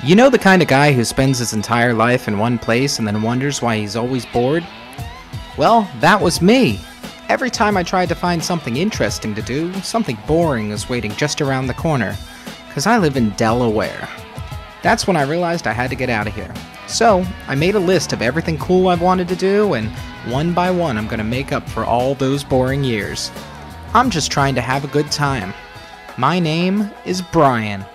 You know the kind of guy who spends his entire life in one place and then wonders why he's always bored? Well, that was me. Every time I tried to find something interesting to do, something boring was waiting just around the corner, because I live in Delaware. That's when I realized I had to get out of here. So, I made a list of everything cool I wanted to do, and one by one I'm going to make up for all those boring years. I'm just trying to have a good time. My name is Brian.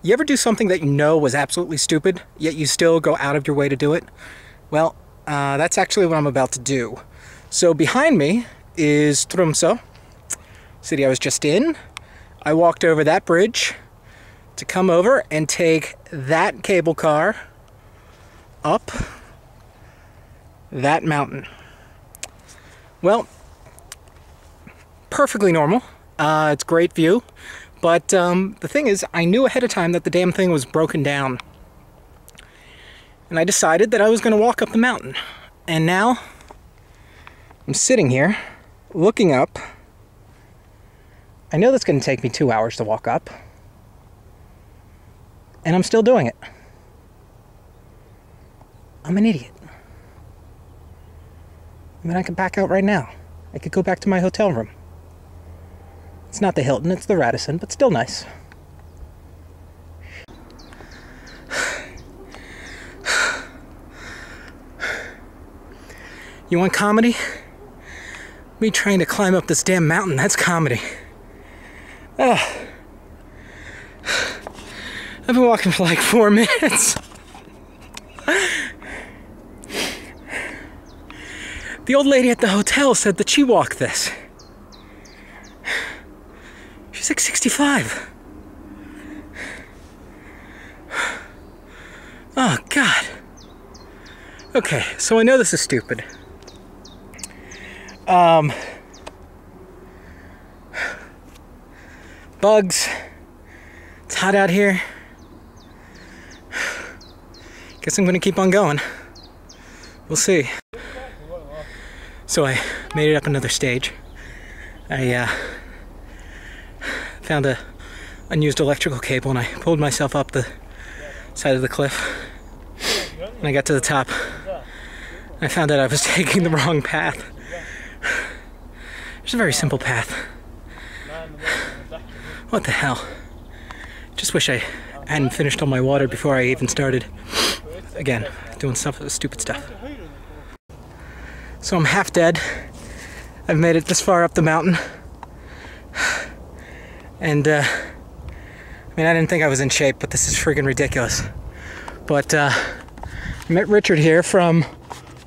You ever do something that you know was absolutely stupid, yet you still go out of your way to do it? Well, that's actually what I'm about to do. So behind me is Tromsø, city I was just in. I walked over that bridge to come over and take that cable car up that mountain. Well, perfectly normal. It's a great view. But the thing is, I knew ahead of time that the damn thing was broken down. And I decided that I was going to walk up the mountain. And now, I'm sitting here, looking up. I know that's going to take me 2 hours to walk up. And I'm still doing it. I'm an idiot. I mean, I could back out right now. I could go back to my hotel room. It's not the Hilton, it's the Radisson, but still nice. You want comedy? Me trying to climb up this damn mountain, that's comedy. I've been walking for like 4 minutes. The old lady at the hotel said that she walked this. She's like 65. Oh, God. Okay, so I know this is stupid. Bugs. It's hot out here. Guess I'm gonna keep on going. We'll see. So I made it up another stage. I found a unused electrical cable and I pulled myself up the side of the cliff. And I got to the top. I found out I was taking the wrong path. It's a very simple path. What the hell? Just wish I hadn't finished all my water before I even started. Again, doing stupid stuff. So I'm half dead. I've made it this far up the mountain. And, I mean, I didn't think I was in shape, but this is friggin' ridiculous. But, I met Richard here from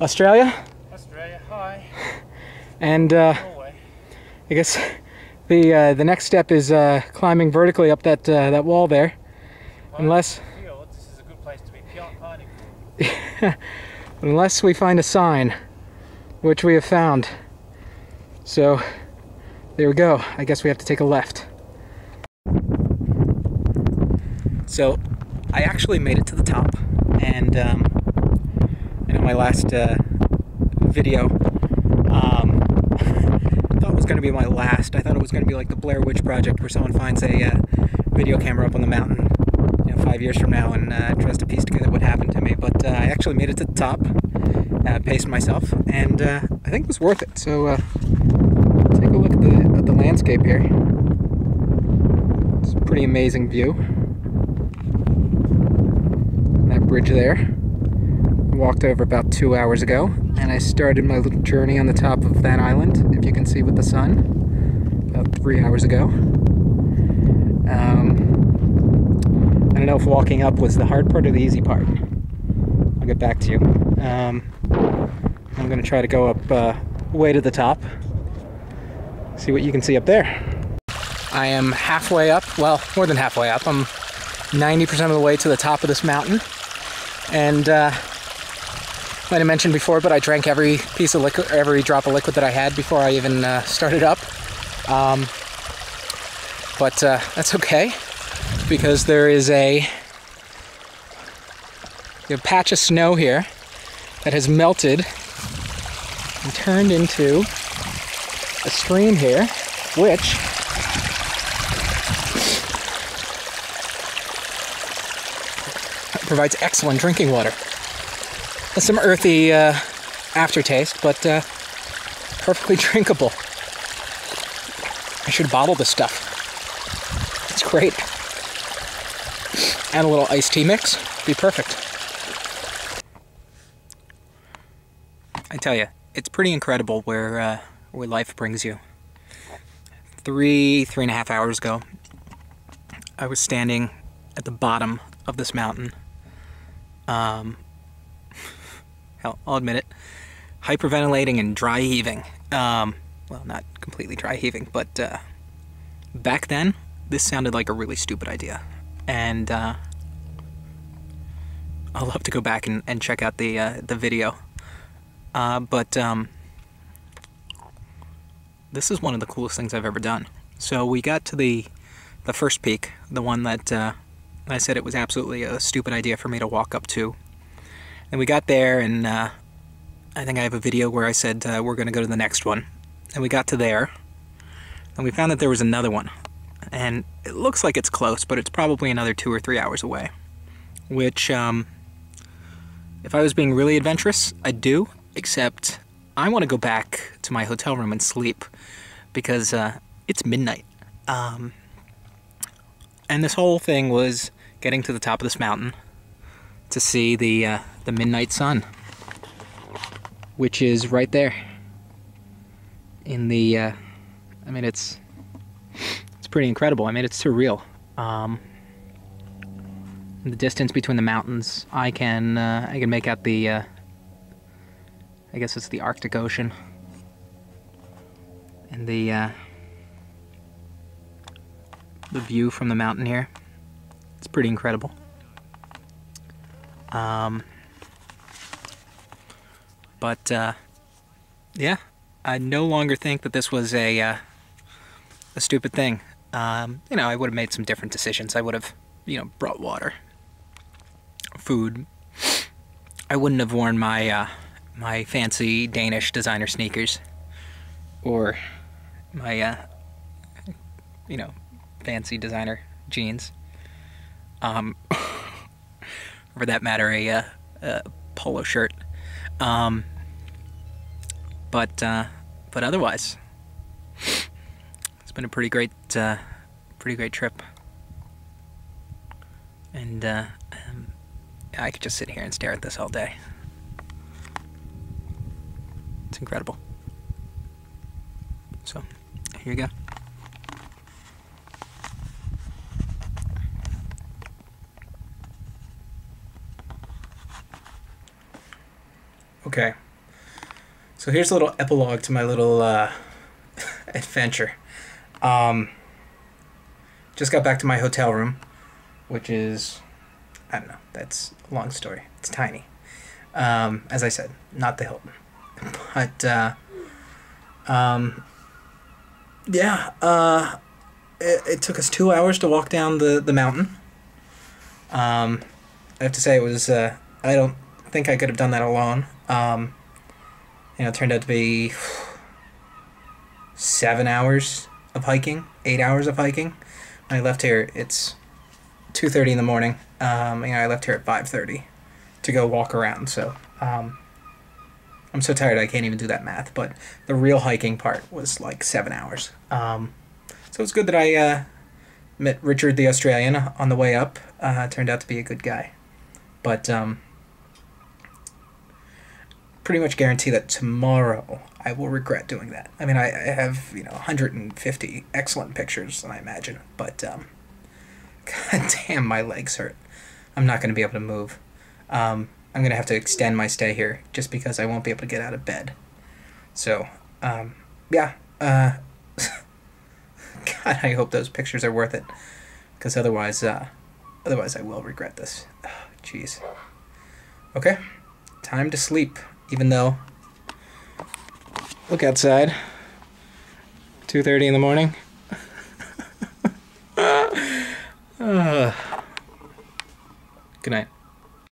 Australia. Australia, hi. And, Norway. I guess the next step is, climbing vertically up that wall there. Well, Unless... this is a good place to be pining. Unless we find a sign, which we have found. So, there we go. I guess we have to take a left. So, I actually made it to the top, and I know my last video, I thought it was going to be my last. I thought it was going to be like the Blair Witch Project, where someone finds a video camera up on the mountain, 5 years from now, and tries to piece together what happened to me. But I actually made it to the top, paced myself, and I think it was worth it. So take a look at the landscape here. It's a pretty amazing view. That bridge there. I walked over about 2 hours ago, and I started my little journey on the top of that island, if you can see with the sun, about 3 hours ago. I don't know if walking up was the hard part or the easy part. I'll get back to you. I'm going to try to go up way to the top, see what you can see up there. I am halfway up, well, more than halfway up. I'm 90% of the way to the top of this mountain. And might have mentioned before, but I drank every piece of liquid, every drop of liquid that I had before I even started up. But that's okay, because there is a We have a patch of snow here that has melted and turned into a stream here, which provides excellent drinking water. Has some earthy aftertaste, but perfectly drinkable. I should bottle this stuff. It's great. And a little iced tea mix, be perfect. I tell you, it's pretty incredible where life brings you. 3.5 hours ago, I was standing at the bottom of this mountain. Hell, I'll admit it. Hyperventilating and dry heaving. Well, not completely dry heaving, but back then, this sounded like a really stupid idea. And I'll have to go back and check out the video. But this is one of the coolest things I've ever done. So we got to the first peak, the one that I said it was absolutely a stupid idea for me to walk up to. And we got there, and I think I have a video where I said we're going to go to the next one. And we got to there, and we found that there was another one. And it looks like it's close, but it's probably another 2 or 3 hours away. Which, if I was being really adventurous, I'd do, except I want to go back to my hotel room and sleep, because it's midnight. And this whole thing was getting to the top of this mountain to see the midnight sun, which is right there in the, I mean, it's pretty incredible. I mean, it's surreal. The distance between the mountains, I can make out the, I guess it's the Arctic Ocean, and the view from the mountain here. It's pretty incredible. But yeah, I no longer think that this was a stupid thing. You know, I would have made some different decisions. I would have, you know, brought water, food. I wouldn't have worn my my fancy Danish designer sneakers, or my you know, fancy designer jeans. Or for that matter, a polo shirt. But otherwise, it's been a pretty great trip. And I could just sit here and stare at this all day. It's incredible. So, here you go. Okay, so here's a little epilogue to my little adventure. Just got back to my hotel room, which is, I don't know, that's a long story. It's tiny. As I said, not the Hilton. But, yeah, it took us 2 hours to walk down the mountain. I have to say it was, I don't think I could have done that alone. You know, it turned out to be 7 hours of hiking, 8 hours of hiking. When I left here, it's 2:30 in the morning. You know, I left here at 5:30 to go walk around. So I'm so tired I can't even do that math. But the real hiking part was like 7 hours. So it's good that I met Richard the Australian on the way up. Turned out to be a good guy. But pretty much guarantee that tomorrow I will regret doing that. I mean, I have, you know, 150 excellent pictures, I imagine, but god damn, my legs hurt. I'm not going to be able to move. I'm going to have to extend my stay here just because I won't be able to get out of bed. So, yeah. God, I hope those pictures are worth it, because otherwise I will regret this. Jeez. Okay, time to sleep. Even though, look outside, 2:30 in the morning,